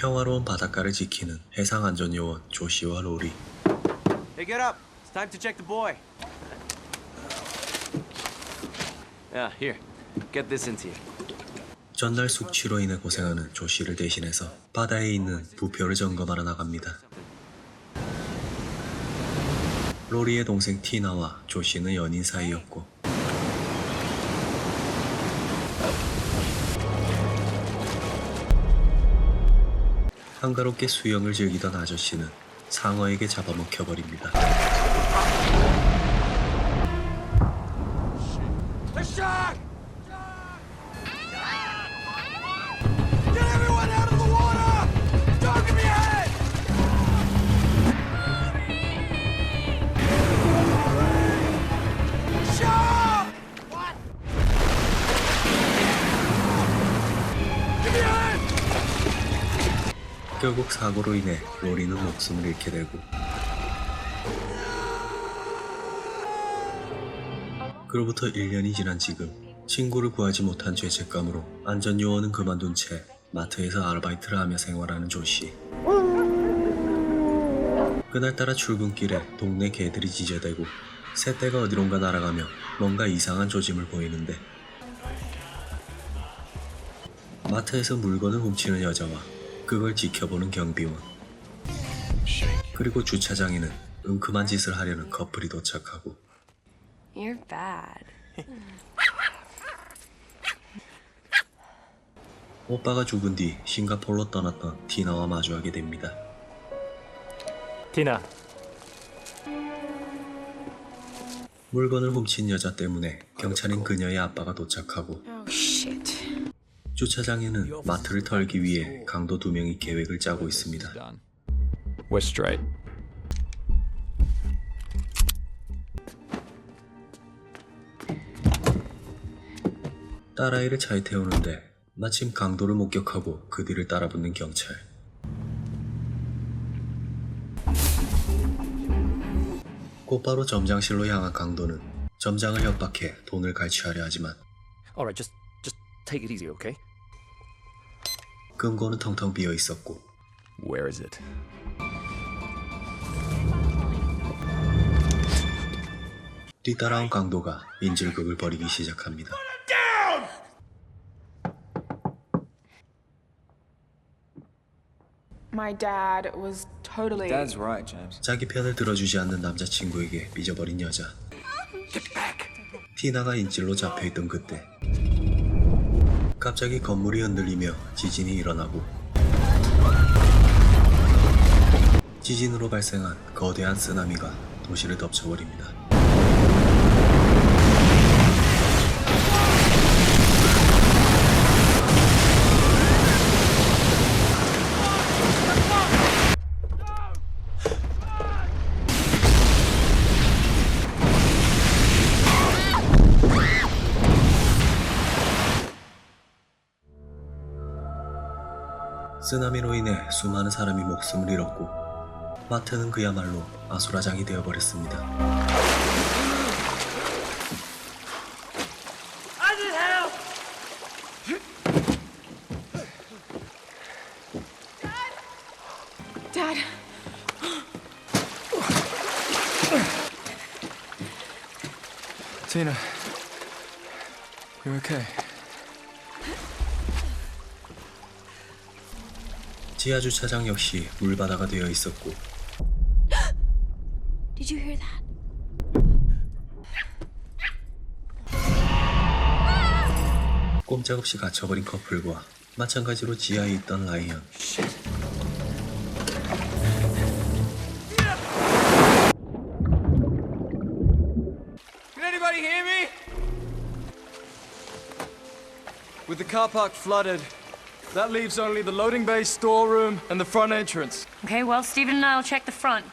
평화로운 바닷가를 지키는 해상안전요원 조시와 로리. Hey, get up. It's time to check the buoy. Yeah, here. Get this into you. 전날 숙취로 인해 고생하는 조시를 대신해서 바다에 있는 부표를 점검하러 나갑니다. 로리의 동생 티나와 조시는 연인 사이였고 한가롭게 수영을 즐기던 아저씨는 상어에게 잡아먹혀버립니다. 결국 사고로 인해 로리는 목숨을 잃게 되고 그로부터 1년이 지난 지금 친구를 구하지 못한 죄책감으로 안전요원은 그만둔 채 마트에서 아르바이트를 하며 생활하는 조시. 그날따라 출근길에 동네 개들이 지저대고 새떼가 어디론가 날아가며 뭔가 이상한 조짐을 보이는데 마트에서 물건을 훔치는 여자와 그걸 지켜보는 경비원, 그리고 주차장에는 은큼한 짓을 하려는 커플이 도착하고 You're bad. 오빠가 죽은 뒤 싱가포르로 떠났던 티나와 마주하게 됩니다. 티나, 물건을 훔친 여자 때문에 경찰인 그녀의 아빠가 도착하고 Oh shit. 주차장에는 마트를 털기 위해 강도 2명이 계획을 짜고 있습니다. we're straight. 딸아이를 차에 태우는데 마침 강도를 목격하고 그 뒤를 따라붙는 경찰. 곧바로 점장실로 향한 강도는 점장을 협박해 돈을 갈취하려 하지만 Alright, just take it easy, okay? 금고는 텅텅 비어 있었고 Where is it? 뒤따라온 강도가 인질극을 벌이기 시작합니다. My dad was totally. Dad's right, James. 자기 편을 들어주지 않는 남자친구에게 삐져버린 여자. 티나가 인질로 잡혀있던 그때 갑자기 건물이 흔들리며 지진이 일어나고 지진으로 발생한 거대한 쓰나미가 도시를 덮쳐버립니다. 쓰나미로 인해 수많은 사람이 목숨을 잃었고 마트는 그야말로 아수라장이 되어버렸습니다. Dad. Tina, you okay? 지하 주차장 역시 물바다가 되어 있었고 Did you hear that? 꼼짝없이 갇혀버린 커플과 마찬가지로 지하에 있던 라이언. Can anybody hear me? With the car park flooded, that leaves only the loading bay, storeroom, and the front entrance. Okay, well, Stephen and I'll check the front.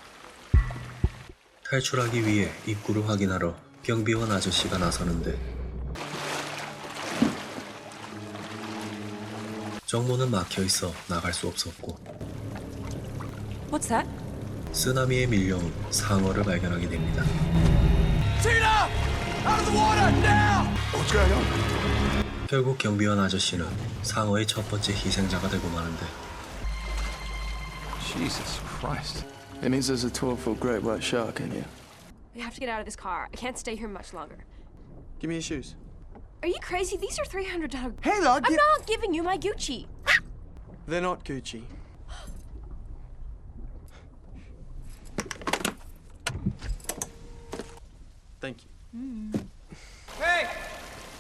탈출하기 위해 입구를 확인하러 경비원 아저씨가 나서는데 정문은 막혀있어 나갈 수 없었고 What's that? 쓰나미에 밀려온 상어를 발견하게 됩니다. Tina! Out of the water, now! What's going on? 결국 경비원 아저씨는 상어의 첫 번째 희생자가 되고 마는데 Jesus Christ. It means there's a 12-foot great white shark in here. We have to get out of this car. I can't stay here much longer. Give me your shoes. Are you crazy? These are $300. Hey, lad! I'm not giving you my Gucci. They're not Gucci. Thank you. Hey!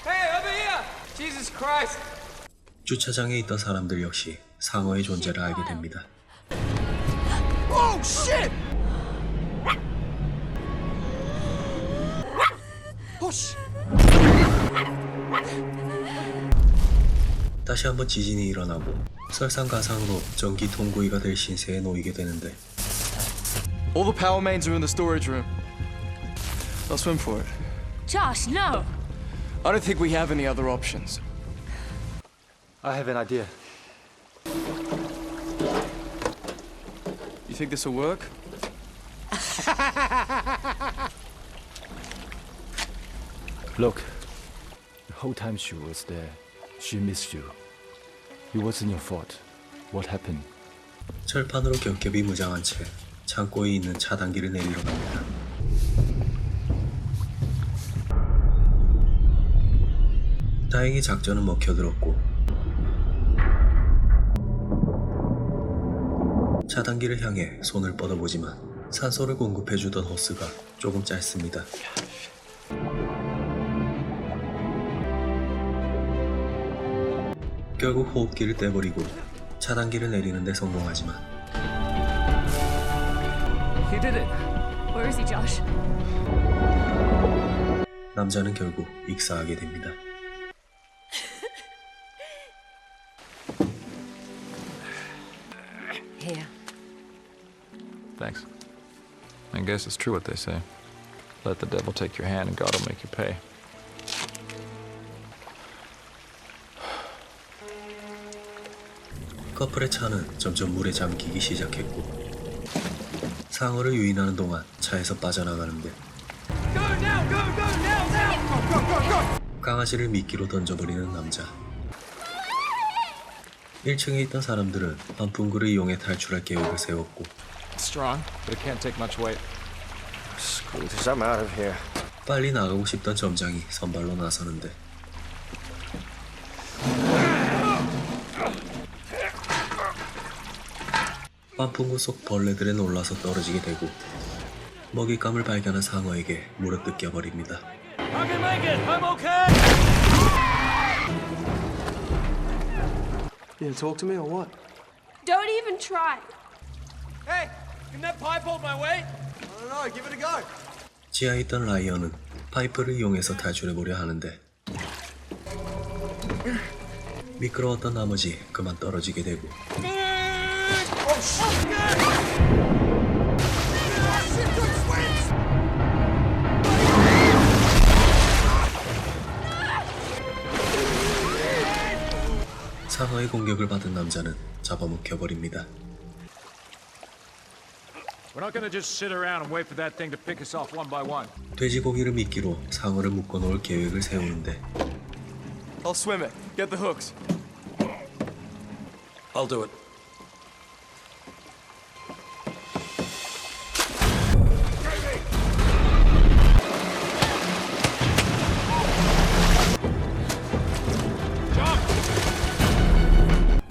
Hey, over here! Jesus Christ! 주차장에 있던 사람들 역시 상어의 존재를 알게 됩니다. Oh, shit! Oh, shit! 다시 한번 지진이 일어나고 설상가상으로 전기 통구이가 될 신세에 놓이게 되는데 All the power mains are in the storage room. I'll swim for it. Josh, no! I don't think we have any other options. I have an idea. You think this will work? Look, the whole time she was there, she missed you. It wasn't your fault. What happened? 철판으로 겹겹이 무장한 채 창고에 있는 차단기를 내리러 갑니다. 다행히 작전은 먹혀들었고 차단기를 향해 손을 뻗어보지만 산소를 공급해주던 호스가 조금 짧습니다. 결국 호흡기를 떼버리고 차단기를 내리는 데 성공하지만 You did it. Where is he, Josh? 남자는 결국 익사하게 됩니다. Here. Thanks. I guess it's true what they say. Let the devil take your hand and God will make you pay. 커플의 차는 점점 물에 잠기기 시작했고 상어를 유인하는 동안 차에서 빠져나가는데 강아지를 미끼로 던져버리는 남자. 1층에 있던 사람들은 환풍구를 이용해 탈출할 계획을 세웠고 Strong, but it can't take much weight. Screw this, I'm out of here. 빨리 나가고 싶던 점장이 선발로 나서는데 환풍구 속 벌레들에 놀라서 떨어지게 되고 먹잇감을 발견한 상어에게 물어뜯겨 버립니다. I can make it. I'm okay. You gonna talk to me or what? Don't even try. Hey! Can that pipe hold my weight? I don't know. Give it a go. 지하에 있던 라이언은 파이프를 이용해서 탈출해보려 하는데 미끄러웠던 나머지 그만 떨어지게 되고 상어의 공격을 받은 남자는 잡아먹혀버립니다. We're not gonna just sit around and wait for that thing to pick us off one by one. 돼지고기를 미끼로 상어를 묶어놓을 계획을 세우는데 I'll swim it. Get the hooks. I'll do it.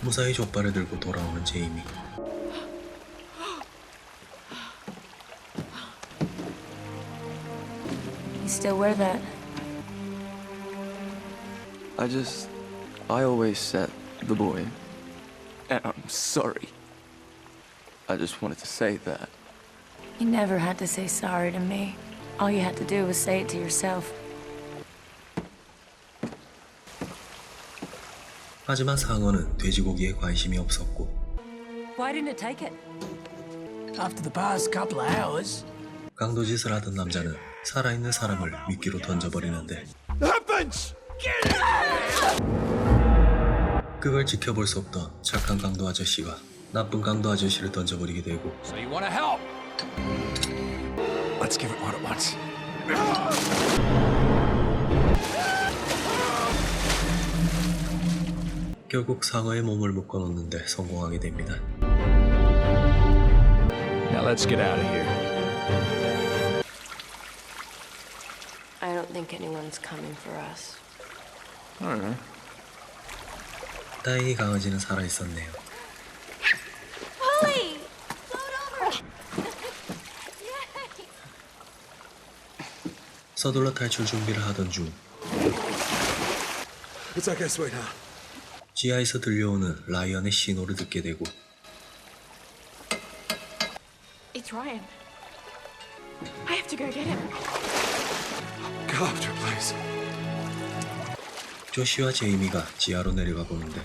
무사히 족발을 들고 돌아오는 제이미. You still wear that? I always set the boy. And I'm sorry. I just wanted to say that. You never had to say sorry to me. All you had to do was say it to yourself. 하지만 상어는 돼지고기에 관심이 없었고 Why didn't it take it? After the past couple of hours. 강도짓을 하던 남자는 살아있는 사람을 미끼로 던져버리는데 그걸 지켜볼 수 없던 착한 강도 아저씨가 나쁜 강도 아저씨를 던져버리게 되고 So you wanna help? Let's give it what it wants. 결국 상어의 몸을 묶어놓는데 성공하게 됩니다. Now let's get out of here. I don't think anyone's coming for us. I don't know. 다행히 강아지는 살아있었네요. Polly! Float over! 서둘러 탈출 준비를 하던 중 It's okay, sweetheart. 지하에서 들려오는 라이언의 신호를 듣게 되고 It's Ryan. I have to go get him. Go after it, please. 조시와 제이미가 지하로 내려가 보는데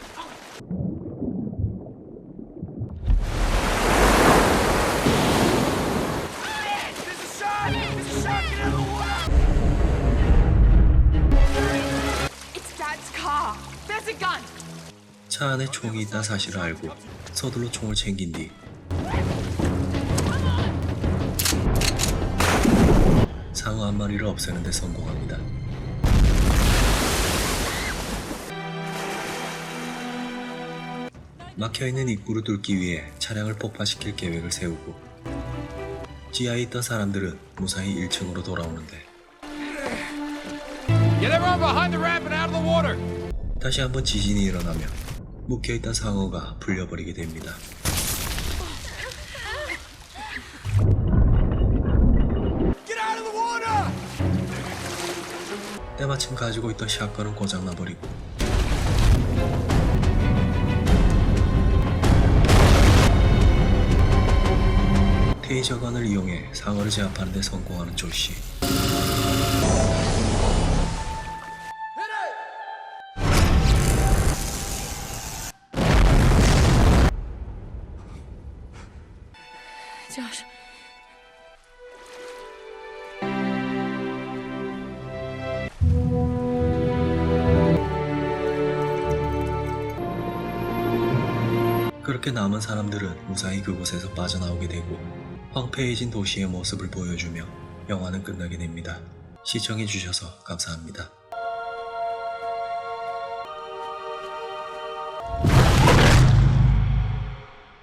It's Dad's car. There's a gun. 차 안에 총이 있다는 사실을 알고 서둘러 총을 챙긴 뒤 상어 한 마리를 없애는 데 성공합니다. 막혀있는 입구를 뚫기 위해 차량을 폭파시킬 계획을 세우고 지하에 있던 사람들은 무사히 1층으로 돌아오는데 Get everyone behind the ramp and out of the water! 다시 한번 지진이 일어나며 묶여있던 상어가 풀려버리게 됩니다. Get out of the water! 때마침 가지고 있던 샷건은 고장나버리고 테이저건을 이용해 상어를 제압하는 데 성공하는 조시. Josh. 그렇게 남은 사람들은 무사히 그곳에서 빠져나오게 되고 황폐해진 도시의 모습을 보여주며 영화는 끝나게 됩니다. 시청해주셔서 감사합니다.